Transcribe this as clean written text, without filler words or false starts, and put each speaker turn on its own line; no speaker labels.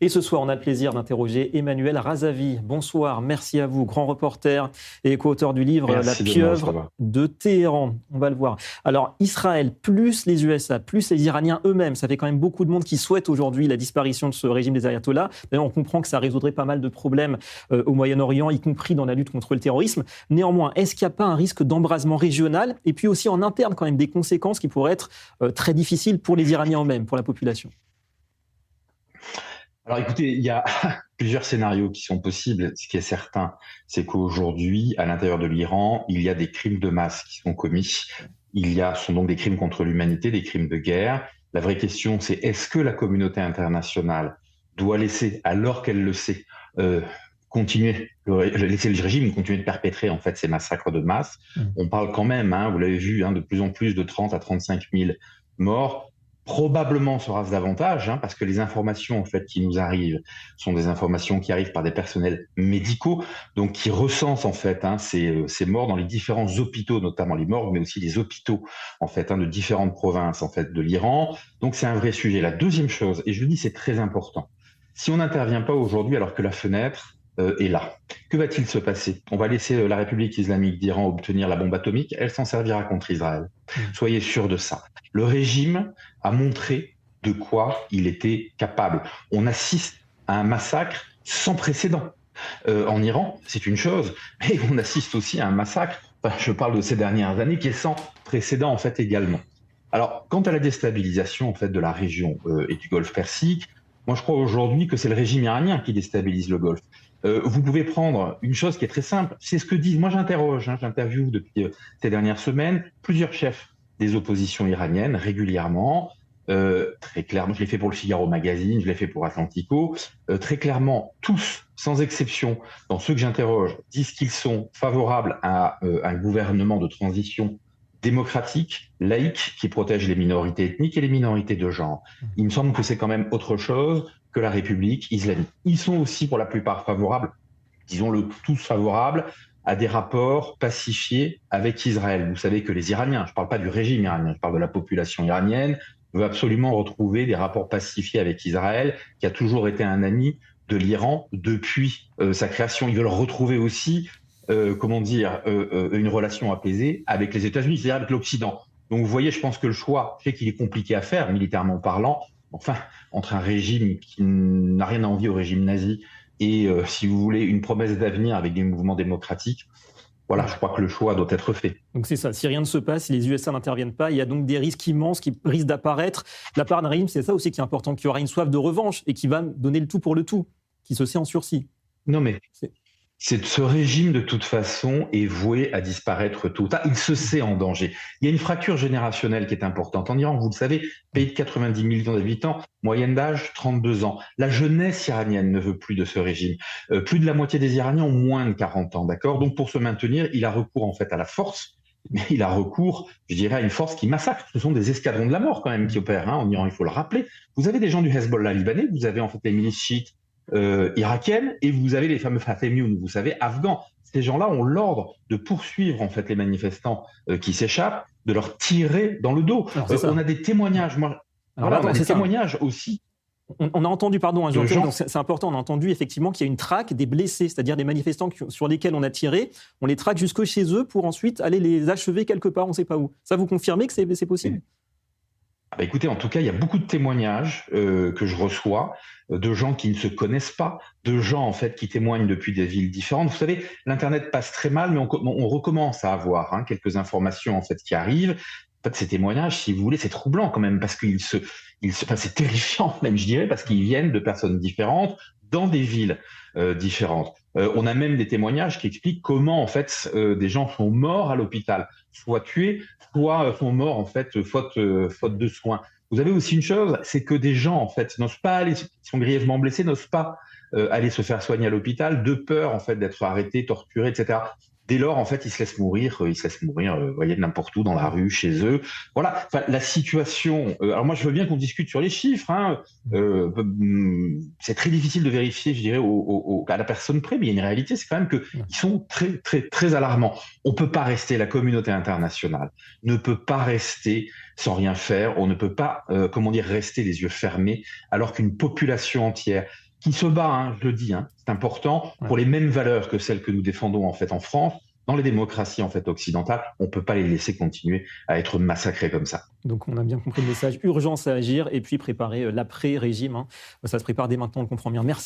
Et ce soir, on a le plaisir d'interroger Emmanuel Razavi. Bonsoir, merci à vous, grand reporter et co-auteur du livre La pieuvre de Téhéran. On va le voir. Alors, Israël, plus les USA, plus les Iraniens eux-mêmes, ça fait quand même beaucoup de monde qui souhaite aujourd'hui la disparition de ce régime des ayatollahs. D'ailleurs, on comprend que ça résoudrait pas mal de problèmes au Moyen-Orient, y compris dans la lutte contre le terrorisme. Néanmoins, est-ce qu'il n'y a pas un risque d'embrasement régional et puis aussi en interne quand même des conséquences qui pourraient être très difficiles pour les Iraniens eux-mêmes, pour la population?
Alors écoutez, il y a plusieurs scénarios qui sont possibles. Ce qui est certain, c'est qu'aujourd'hui, à l'intérieur de l'Iran, il y a des crimes de masse qui sont commis. Ce sont donc des crimes contre l'humanité, des crimes de guerre. La vraie question, c'est est-ce que la communauté internationale doit laisser, alors qu'elle le sait, laisser le régime continuer de perpétrer en fait ces massacres de masse. On parle quand même, vous l'avez vu, de plus en plus de 30 à 35 000 morts. Probablement sera-ce davantage, parce que les informations en fait qui nous arrivent sont des informations qui arrivent par des personnels médicaux, donc qui recensent en fait ces morts dans les différents hôpitaux, notamment les morgues, mais aussi les hôpitaux en fait de différentes provinces en fait de l'Iran. Donc c'est un vrai sujet. La deuxième chose, et je le dis, c'est très important. Si on n'intervient pas aujourd'hui alors que la fenêtre est là, que va-t-il se passer? On va laisser la République islamique d'Iran obtenir la bombe atomique, elle s'en servira contre Israël. Soyez sûrs de ça. Le régime a montré de quoi il était capable. On assiste à un massacre sans précédent. En Iran, c'est une chose, mais on assiste aussi à un massacre, je parle de ces dernières années, qui est sans précédent en fait également. Alors, quant à la déstabilisation en fait de la région et du Golfe Persique, moi je crois aujourd'hui que c'est le régime iranien qui déstabilise le Golfe. Vous pouvez prendre une chose qui est très simple, c'est ce que disent, moi j'interviewe depuis ces dernières semaines plusieurs chefs des oppositions iraniennes régulièrement, très clairement, je l'ai fait pour le Figaro Magazine, je l'ai fait pour Atlantico, très clairement, tous, sans exception, dans ceux que j'interroge, disent qu'ils sont favorables à un gouvernement de transition démocratique, laïque, qui protège les minorités ethniques et les minorités de genre. Il me semble que c'est quand même autre chose que la République islamique. Ils sont aussi pour la plupart favorables, disons-le tous favorables, à des rapports pacifiés avec Israël. Vous savez que les Iraniens, je ne parle pas du régime iranien, je parle de la population iranienne, veut absolument retrouver des rapports pacifiés avec Israël, qui a toujours été un ami de l'Iran depuis sa création. Ils veulent retrouver aussi une relation apaisée avec les États-Unis, c'est-à-dire avec l'Occident. Donc vous voyez, je pense que le choix fait qu'il est compliqué à faire, militairement parlant, enfin, entre un régime qui n'a rien à envier au régime nazi et, si vous voulez, une promesse d'avenir avec des mouvements démocratiques. Voilà, je crois que le choix doit être fait.
Donc c'est ça, si rien ne se passe, si les USA n'interviennent pas, il y a donc des risques immenses qui risquent d'apparaître. De la part d'un régime, c'est ça aussi qui est important, qu'il y aura une soif de revanche et qui va donner le tout pour le tout, qui se sait en sursis.
Non mais... Ce régime, de toute façon, est voué à disparaître tôt ou tard. Il se sait en danger. Il y a une fracture générationnelle qui est importante. En Iran, vous le savez, pays de 90 millions d'habitants, moyenne d'âge 32 ans. La jeunesse iranienne ne veut plus de ce régime. Plus de la moitié des Iraniens ont moins de 40 ans, d'accord? Donc, pour se maintenir, il a recours en fait à la force, mais il a recours, je dirais, à une force qui massacre. Ce sont des escadrons de la mort quand même qui opèrent en Iran, il faut le rappeler. Vous avez des gens du Hezbollah libanais, vous avez en fait les milices chiites irakiennes, et vous avez les fameux Fatemiyoun, vous savez, afghans. Ces gens-là ont l'ordre de poursuivre en fait les manifestants qui s'échappent, de leur tirer dans le dos. On a des témoignages, témoignages aussi.
On a entendu, pardon, c'est important, on a entendu effectivement qu'il y a une traque des blessés, c'est-à-dire des manifestants sur lesquels on a tiré, on les traque jusque chez eux pour ensuite aller les achever quelque part, on ne sait pas où. Ça, vous confirmez que c'est possible?
Écoutez, en tout cas, il y a beaucoup de témoignages que je reçois de gens qui ne se connaissent pas, de gens en fait qui témoignent depuis des villes différentes. Vous savez, l'internet passe très mal, mais on recommence à avoir quelques informations en fait qui arrivent. En fait, ces témoignages, si vous voulez, c'est troublant quand même parce c'est terrifiant même, je dirais, parce qu'ils viennent de personnes différentes dans des villes différentes. On a même des témoignages qui expliquent comment en fait des gens sont morts à l'hôpital, soit tués, soit sont morts en fait faute de soins. Vous avez aussi une chose, c'est que des gens en fait n'osent pas aller, qui sont grièvement blessés, n'osent pas aller se faire soigner à l'hôpital de peur en fait d'être arrêtés, torturés, etc. Dès lors, en fait, ils se laissent mourir, vous voyez, n'importe où, dans la rue, chez eux. Voilà, la situation... alors moi, je veux bien qu'on discute sur les chiffres. C'est très difficile de vérifier, je dirais, à la personne près, mais il y a une réalité, c'est quand même qu'ils sont très, très, très alarmants. On ne peut pas rester, la communauté internationale ne peut pas rester sans rien faire. On ne peut pas, rester les yeux fermés, alors qu'une population entière qui se bat, hein, je le dis, hein, c'est important, pour les mêmes valeurs que celles que nous défendons en fait en France. Dans les démocraties en fait occidentales, on ne peut pas les laisser continuer à être massacrés comme ça.
Donc on a bien compris le message, urgence à agir et puis préparer l'après-régime. Hein. Ça se prépare dès maintenant, on le comprend bien. Merci.